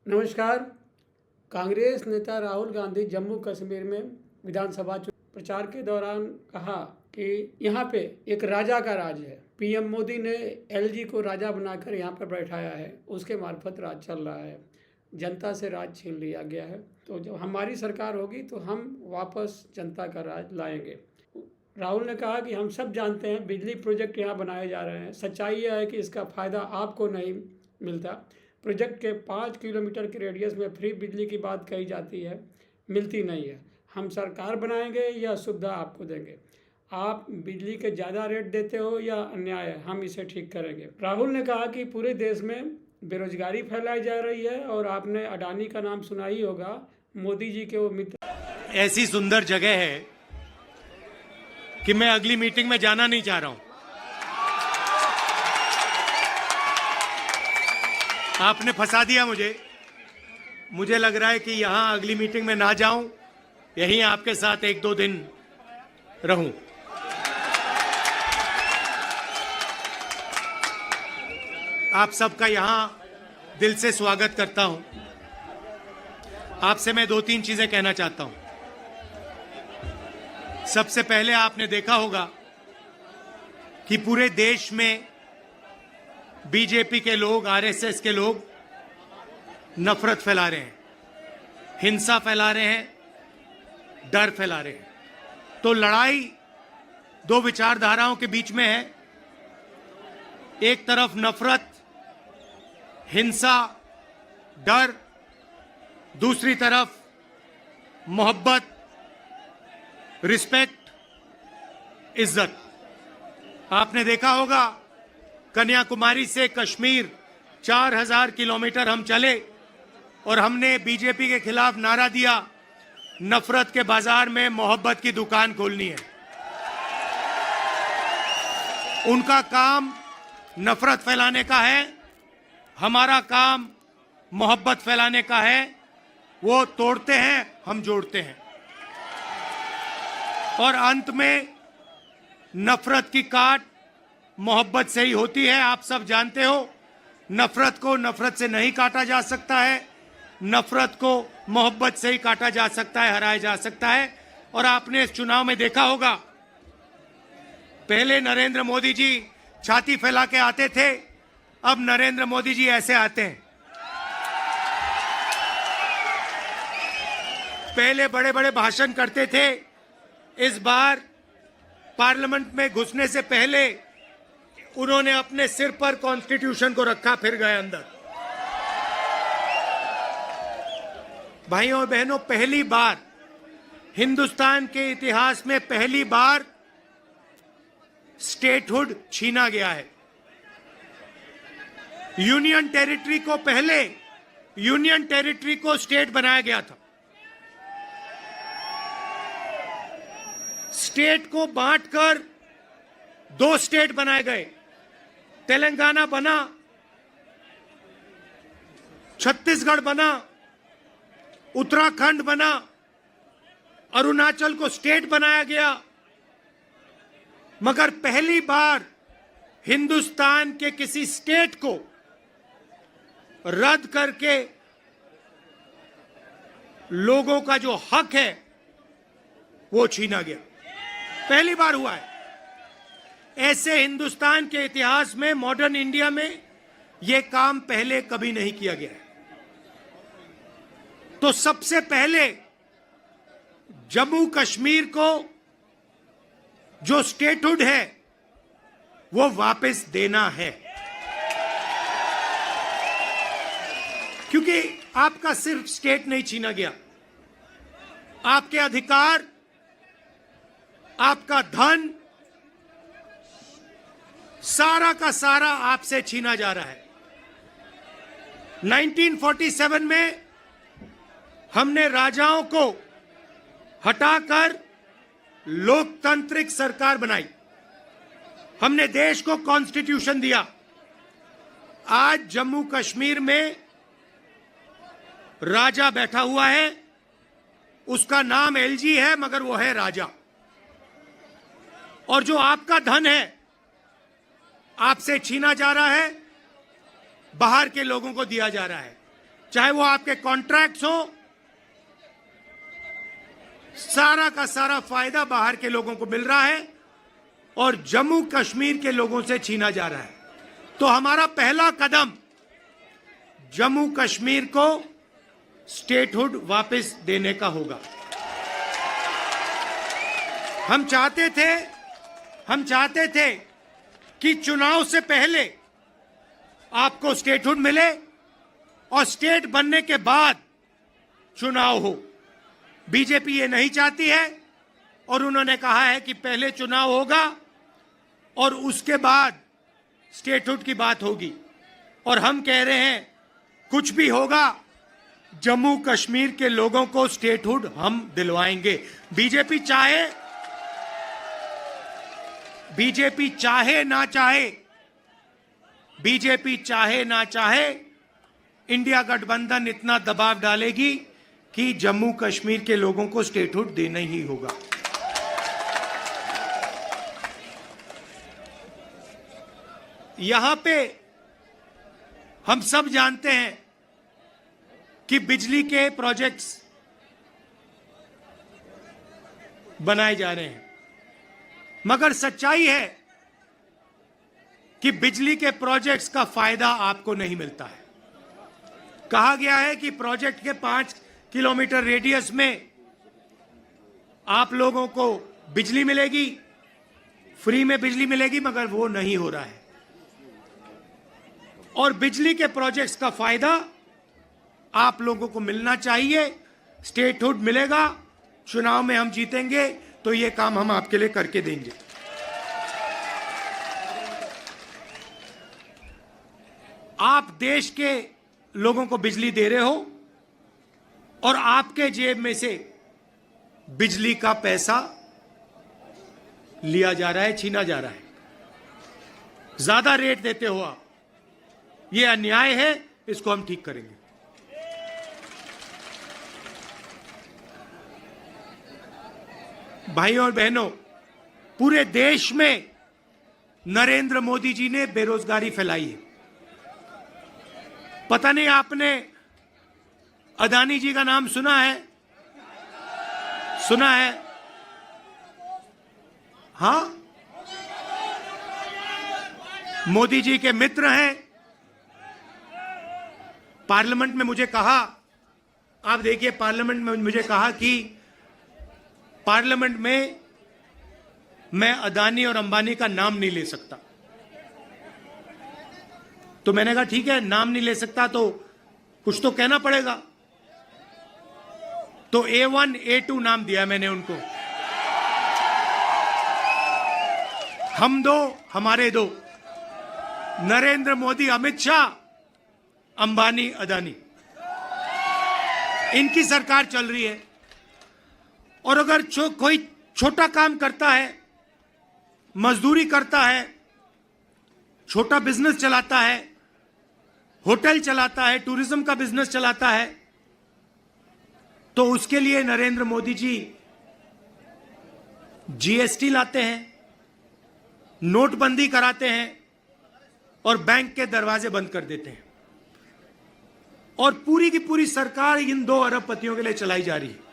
नमस्कार। कांग्रेस नेता राहुल गांधी जम्मू कश्मीर में विधानसभा प्रचार के दौरान कहा कि यहाँ पे एक राजा का राज है। पीएम मोदी ने एलजी को राजा बनाकर यहाँ पर बैठाया है, उसके मार्फत राज चल रहा है। जनता से राज छीन लिया गया है, तो जब हमारी सरकार होगी तो हम वापस जनता का राज लाएंगे। राहुल ने कहा कि हम सब जानते हैं बिजली प्रोजेक्ट यहाँ बनाए जा रहे हैं, सच्चाई यह है कि इसका फ़ायदा आपको नहीं मिलता। प्रोजेक्ट के 5 किलोमीटर के रेडियस में फ्री बिजली की बात कही जाती है, मिलती नहीं है। हम सरकार बनाएंगे या सुविधा आपको देंगे। आप बिजली के ज़्यादा रेट देते हो या अन्याय है, हम इसे ठीक करेंगे। राहुल ने कहा कि पूरे देश में बेरोजगारी फैलाई जा रही है और आपने अडानी का नाम सुना ही होगा, मोदी जी के वो मित्र। ऐसी सुंदर जगह है कि मैं अगली मीटिंग में जाना नहीं चाह रहा हूं। आपने फंसा दिया मुझे लग रहा है कि यहां अगली मीटिंग में ना जाऊं, यहीं आपके साथ 1-2 दिन रहूं। आप सबका यहां दिल से स्वागत करता हूं। आपसे मैं 2-3 चीजें कहना चाहता हूं। सबसे पहले आपने देखा होगा कि पूरे देश में बीजेपी के लोग, आरएसएस के लोग नफरत फैला रहे हैं, हिंसा फैला रहे हैं, डर फैला रहे हैं। तो लड़ाई 2 विचारधाराओं के बीच में है। एक तरफ नफरत, हिंसा, डर, दूसरी तरफ मोहब्बत, रिस्पेक्ट, इज्जत। आपने देखा होगा कन्याकुमारी से कश्मीर 4000 किलोमीटर हम चले और हमने बीजेपी के खिलाफ नारा दिया, नफरत के बाजार में मोहब्बत की दुकान खोलनी है। उनका काम नफरत फैलाने का है, हमारा काम मोहब्बत फैलाने का है। वो तोड़ते हैं, हम जोड़ते हैं। और अंत में नफरत की काट मोहब्बत से ही होती है। आप सब जानते हो, नफरत को नफरत से नहीं काटा जा सकता है, नफरत को मोहब्बत से ही काटा जा सकता है, हराया जा सकता है। और आपने इस चुनाव में देखा होगा, पहले नरेंद्र मोदी जी छाती फैला के आते थे, अब नरेंद्र मोदी जी ऐसे आते हैं। पहले बड़े बड़े भाषण करते थे, इस बार पार्लियामेंट में घुसने से पहले उन्होंने अपने सिर पर कॉन्स्टिट्यूशन को रखा, फिर गए अंदर। भाइयों और बहनों, पहली बार हिंदुस्तान के इतिहास में पहली बार स्टेटहुड छीना गया है। यूनियन टेरिटरी को पहले यूनियन टेरिटरी को स्टेट बनाया गया था। स्टेट को बांटकर 2 स्टेट बनाए गए। तेलंगाना बना, छत्तीसगढ़ बना, उत्तराखंड बना, अरुणाचल को स्टेट बनाया गया। मगर पहली बार हिंदुस्तान के किसी स्टेट को रद्द करके लोगों का जो हक है वो छीना गया। पहली बार हुआ है। ऐसे हिंदुस्तान के इतिहास में, मॉडर्न इंडिया में यह काम पहले कभी नहीं किया गया है। तो सबसे पहले जम्मू कश्मीर को जो स्टेटहुड है वो वापस देना है। क्योंकि आपका सिर्फ स्टेट नहीं छीना गया, आपके अधिकार, आपका धन, सारा का सारा आपसे छीना जा रहा है। 1947 में हमने राजाओं को हटाकर लोकतांत्रिक सरकार बनाई, हमने देश को कॉन्स्टिट्यूशन दिया। आज जम्मू कश्मीर में राजा बैठा हुआ है, उसका नाम एलजी है, मगर वो है राजा। और जो आपका धन है आपसे छीना जा रहा है, बाहर के लोगों को दिया जा रहा है। चाहे वो आपके कॉन्ट्रैक्ट्स हो, सारा का सारा फायदा बाहर के लोगों को मिल रहा है और जम्मू कश्मीर के लोगों से छीना जा रहा है। तो हमारा पहला कदम जम्मू कश्मीर को स्टेटहुड वापस देने का होगा। हम चाहते थे कि चुनाव से पहले आपको स्टेटहुड मिले और स्टेट बनने के बाद चुनाव हो। बीजेपी ये नहीं चाहती है और उन्होंने कहा है कि पहले चुनाव होगा और उसके बाद स्टेटहुड की बात होगी। और हम कह रहे हैं कुछ भी होगा, जम्मू कश्मीर के लोगों को स्टेटहुड हम दिलवाएंगे। बीजेपी चाहे ना चाहे, इंडिया गठबंधन इतना दबाव डालेगी कि जम्मू कश्मीर के लोगों को स्टेटहुड देना ही होगा। यहां पे हम सब जानते हैं कि बिजली के प्रोजेक्ट्स बनाए जा रहे हैं, मगर सच्चाई है कि बिजली के प्रोजेक्ट्स का फायदा आपको नहीं मिलता है। कहा गया है कि प्रोजेक्ट के 5 किलोमीटर रेडियस में आप लोगों को बिजली मिलेगी, फ्री में बिजली मिलेगी, मगर वो नहीं हो रहा है। और बिजली के प्रोजेक्ट्स का फायदा आप लोगों को मिलना चाहिए। स्टेटहुड मिलेगा, चुनाव में हम जीतेंगे तो ये काम हम आपके लिए करके देंगे। आप देश के लोगों को बिजली दे रहे हो और आपके जेब में से बिजली का पैसा लिया जा रहा है, छीना जा रहा है। ज्यादा रेट देते हो आप, ये अन्याय है, इसको हम ठीक करेंगे। भाइयों और बहनों, पूरे देश में नरेंद्र मोदी जी ने बेरोजगारी फैलाई है। पता नहीं आपने अदानी जी का नाम सुना है? हाँ, मोदी जी के मित्र हैं। पार्लियामेंट में मुझे कहा, आप देखिए, पार्लियामेंट में मुझे कहा कि पार्लियामेंट में मैं अदानी और अंबानी का नाम नहीं ले सकता। तो मैंने कहा ठीक है, नाम नहीं ले सकता तो कुछ तो कहना पड़ेगा। तो A1 A2 नाम दिया मैंने उनको। हम दो, हमारे दो, नरेंद्र मोदी, अमित शाह, अंबानी, अदानी, इनकी सरकार चल रही है। और अगर कोई छोटा काम करता है, मजदूरी करता है, छोटा बिजनेस चलाता है, होटल चलाता है, टूरिज्म का बिजनेस चलाता है, तो उसके लिए नरेंद्र मोदी जी GST लाते हैं, नोटबंदी कराते हैं और बैंक के दरवाजे बंद कर देते हैं। और पूरी की पूरी सरकार इन 2 अरबपतियों के लिए चलाई जा रही है।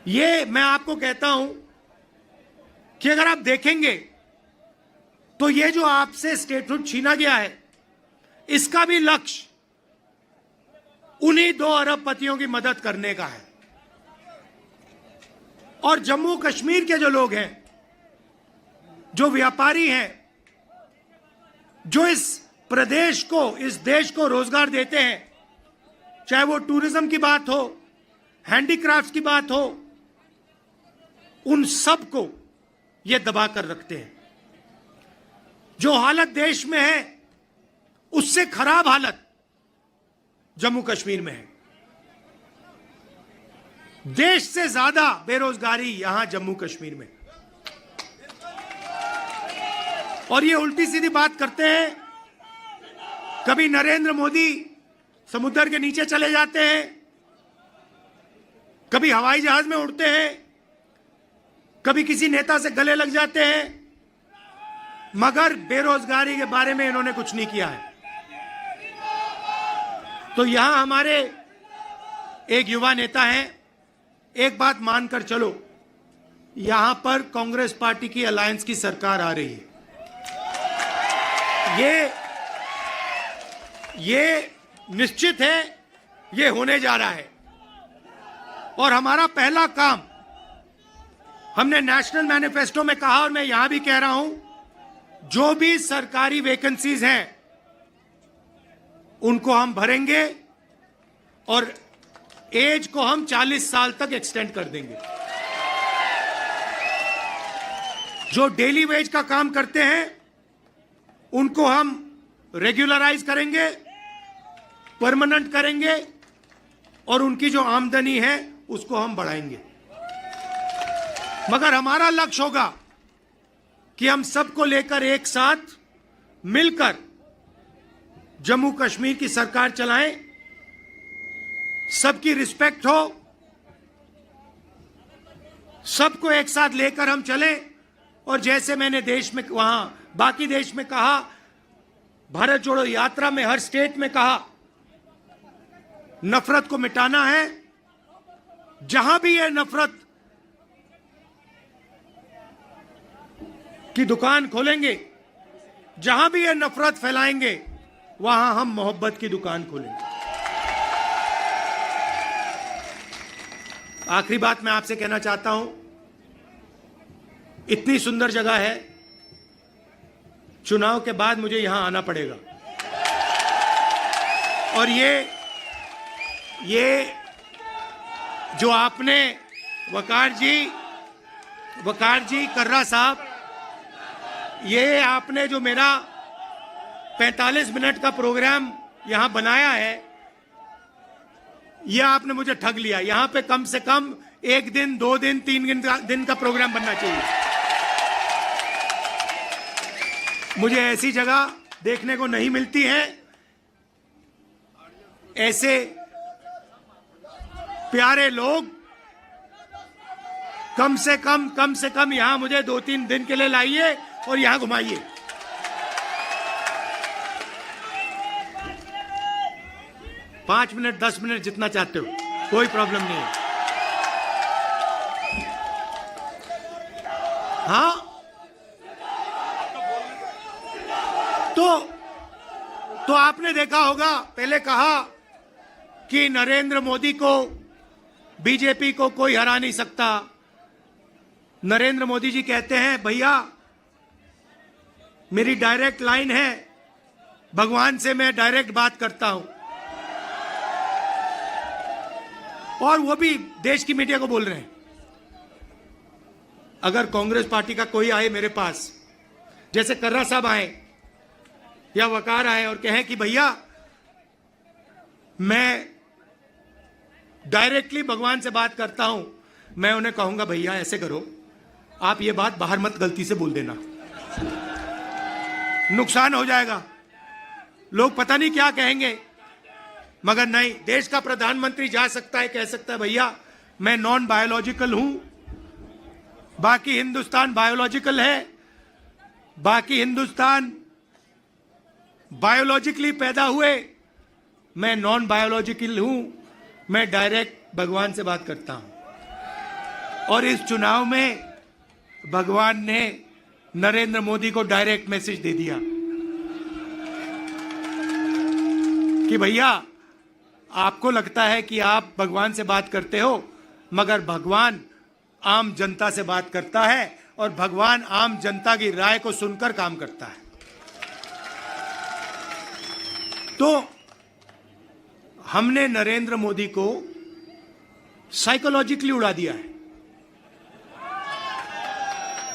ये मैं आपको कहता हूं कि अगर आप देखेंगे तो ये जो आपसे स्टेटहुड छीना गया है, इसका भी लक्ष्य उन्हीं 2 अरबपतियों की मदद करने का है। और जम्मू कश्मीर के जो लोग हैं, जो व्यापारी हैं, जो इस प्रदेश को, इस देश को रोजगार देते हैं, चाहे वो टूरिज्म की बात हो, हैंडीक्राफ्ट की बात हो, उन सब को ये दबा कर रखते हैं। जो हालत देश में है उससे खराब हालत जम्मू कश्मीर में है। देश से ज्यादा बेरोजगारी यहां जम्मू कश्मीर में। और ये उल्टी सीधी बात करते हैं। कभी नरेंद्र मोदी समुद्र के नीचे चले जाते हैं, कभी हवाई जहाज में उड़ते हैं, कभी किसी नेता से गले लग जाते हैं, मगर बेरोजगारी के बारे में इन्होंने कुछ नहीं किया है। तो यहां हमारे एक युवा नेता हैं, एक बात मानकर चलो, यहां पर कांग्रेस पार्टी की अलायंस की सरकार आ रही है। ये निश्चित है, ये होने जा रहा है। और हमारा पहला काम, हमने नेशनल मैनिफेस्टो में कहा और मैं यहां भी कह रहा हूं, जो भी सरकारी वैकेंसीज हैं उनको हम भरेंगे और एज को हम 40 साल तक एक्सटेंड कर देंगे। जो डेली वेज का काम करते हैं उनको हम रेगुलराइज करेंगे, परमानेंट करेंगे और उनकी जो आमदनी है उसको हम बढ़ाएंगे। मगर हमारा लक्ष्य होगा कि हम सबको लेकर एक साथ मिलकर जम्मू कश्मीर की सरकार चलाएं, सबकी रिस्पेक्ट हो, सबको एक साथ लेकर हम चलें। और जैसे मैंने देश में वहां बाकी देश में कहा, भारत जोड़ो यात्रा में हर स्टेट में कहा, नफरत को मिटाना है। जहां भी ये नफरत की दुकान खोलेंगे, जहां भी ये नफरत फैलाएंगे, वहां हम मोहब्बत की दुकान खोलेंगे। आखिरी बात मैं आपसे कहना चाहता हूं, इतनी सुंदर जगह है, चुनाव के बाद मुझे यहां आना पड़ेगा। और ये जो आपने वकार जी कर्रा साहब, ये आपने जो मेरा 45 मिनट का प्रोग्राम यहां बनाया है, यह आपने मुझे ठग लिया। यहां पे कम से कम 1 दिन, 2 दिन, 3 दिन का प्रोग्राम बनना चाहिए। मुझे ऐसी जगह देखने को नहीं मिलती है। ऐसे प्यारे लोग कम से कम यहां मुझे 2-3 दिन के लिए लाइए और यहां घुमाइए। पांच मिनट, 10 मिनट, जितना चाहते हो, कोई प्रॉब्लम नहीं है। हाँ, तो आपने देखा होगा, पहले कहा कि नरेंद्र मोदी को, बीजेपी को कोई हरा नहीं सकता। नरेंद्र मोदी जी कहते हैं, भैया मेरी डायरेक्ट लाइन है, भगवान से मैं डायरेक्ट बात करता हूं। और वो भी देश की मीडिया को बोल रहे हैं। अगर कांग्रेस पार्टी का कोई आए मेरे पास, जैसे कर्रा साहब आए या वकार आए और कहें कि भैया मैं डायरेक्टली भगवान से बात करता हूं, मैं उन्हें कहूंगा, भैया ऐसे करो, आप ये बात बाहर मत गलती से बोल देना, नुकसान हो जाएगा, लोग पता नहीं क्या कहेंगे। मगर नहीं, देश का प्रधानमंत्री जा सकता है, कह सकता है, भैया मैं नॉन बायोलॉजिकल हूं, बाकी हिंदुस्तान बायोलॉजिकल है, बाकी हिंदुस्तान बायोलॉजिकली पैदा हुए, मैं नॉन बायोलॉजिकल हूं, मैं डायरेक्ट भगवान से बात करता हूं। और इस चुनाव में भगवान ने नरेंद्र मोदी को डायरेक्ट मैसेज दे दिया कि भैया आपको लगता है कि आप भगवान से बात करते हो, मगर भगवान आम जनता से बात करता है और भगवान आम जनता की राय को सुनकर काम करता है। तो हमने नरेंद्र मोदी को साइकोलॉजिकली उड़ा दिया है।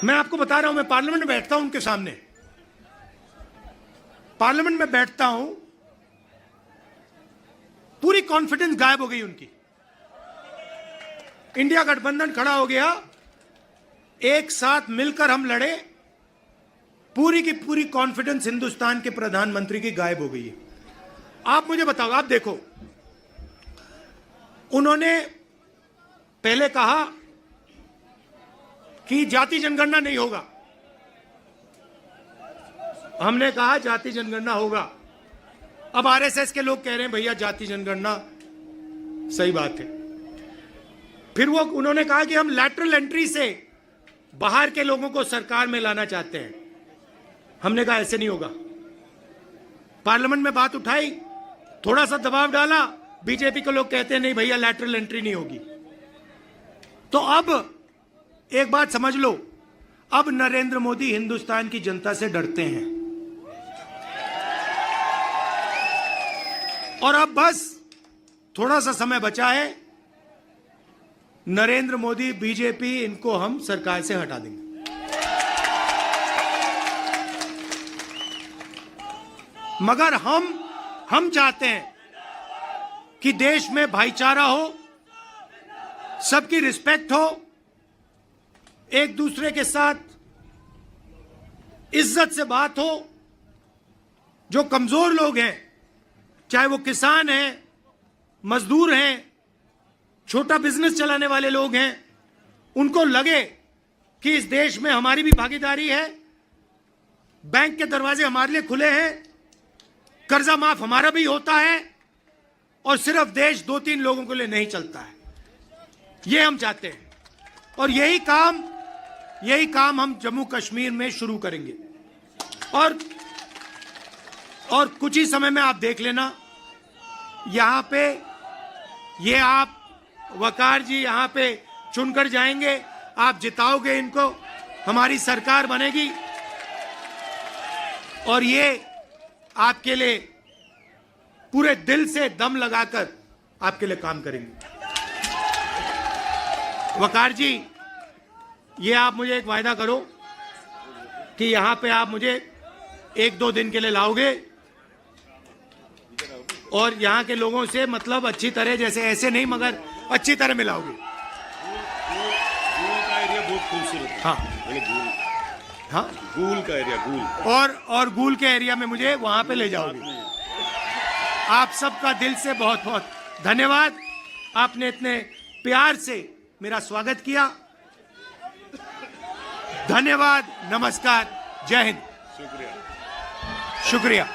मैं आपको बता रहा हूं, मैं पार्लियामेंट में बैठता हूं, उनके सामने पार्लियामेंट में बैठता हूं, पूरी कॉन्फिडेंस गायब हो गई उनकी। इंडिया गठबंधन खड़ा हो गया, एक साथ मिलकर हम लड़े, पूरी की पूरी कॉन्फिडेंस हिंदुस्तान के प्रधानमंत्री की गायब हो गई है। आप मुझे बताओ, आप देखो, उन्होंने पहले कहा कि जाति जनगणना नहीं होगा, हमने कहा जाति जनगणना होगा। अब आरएसएस के लोग कह रहे हैं भैया जाति जनगणना सही बात है। फिर वो उन्होंने कहा कि हम लैटरल एंट्री से बाहर के लोगों को सरकार में लाना चाहते हैं। हमने कहा ऐसे नहीं होगा। पार्लियामेंट में बात उठाई, थोड़ा सा दबाव डाला, बीजेपी के लोग कहते हैं नहीं भैया लैटरल एंट्री नहीं होगी। तो अब एक बात समझ लो, अब नरेंद्र मोदी हिंदुस्तान की जनता से डरते हैं और अब बस थोड़ा सा समय बचा है। नरेंद्र मोदी, बीजेपी, इनको हम सरकार से हटा देंगे। मगर हम चाहते हैं कि देश में भाईचारा हो, सबकी रिस्पेक्ट हो, एक दूसरे के साथ इज्जत से बात हो। जो कमजोर लोग हैं, चाहे वो किसान हैं, मजदूर हैं, छोटा बिजनेस चलाने वाले लोग हैं, उनको लगे कि इस देश में हमारी भी भागीदारी है, बैंक के दरवाजे हमारे लिए खुले हैं, कर्जा माफ हमारा भी होता है और सिर्फ देश 2-3 लोगों के लिए नहीं चलता है। ये हम चाहते हैं और यही काम हम जम्मू कश्मीर में शुरू करेंगे। और कुछ ही समय में आप देख लेना, यहां पे ये आप वकार जी यहां पे चुनकर जाएंगे, आप जिताओगे इनको, हमारी सरकार बनेगी और ये आपके लिए पूरे दिल से दम लगाकर आपके लिए काम करेंगे। वकार जी, ये आप मुझे एक वायदा करो कि यहां पे आप मुझे 1-2 दिन के लिए लाओगे और यहाँ के लोगों से मतलब अच्छी तरह, जैसे ऐसे नहीं मगर अच्छी तरह मिलाओगे। गूल का एरिया बहुत खूबसूरत है। हाँ हाँ, गूल का एरिया, गूल और गूल के एरिया में मुझे वहां पे ले जाओगे। आप सबका दिल से बहुत बहुत धन्यवाद। आपने इतने प्यार से मेरा स्वागत किया। धन्यवाद, नमस्कार, जय हिंद, शुक्रिया। शुक्रिया।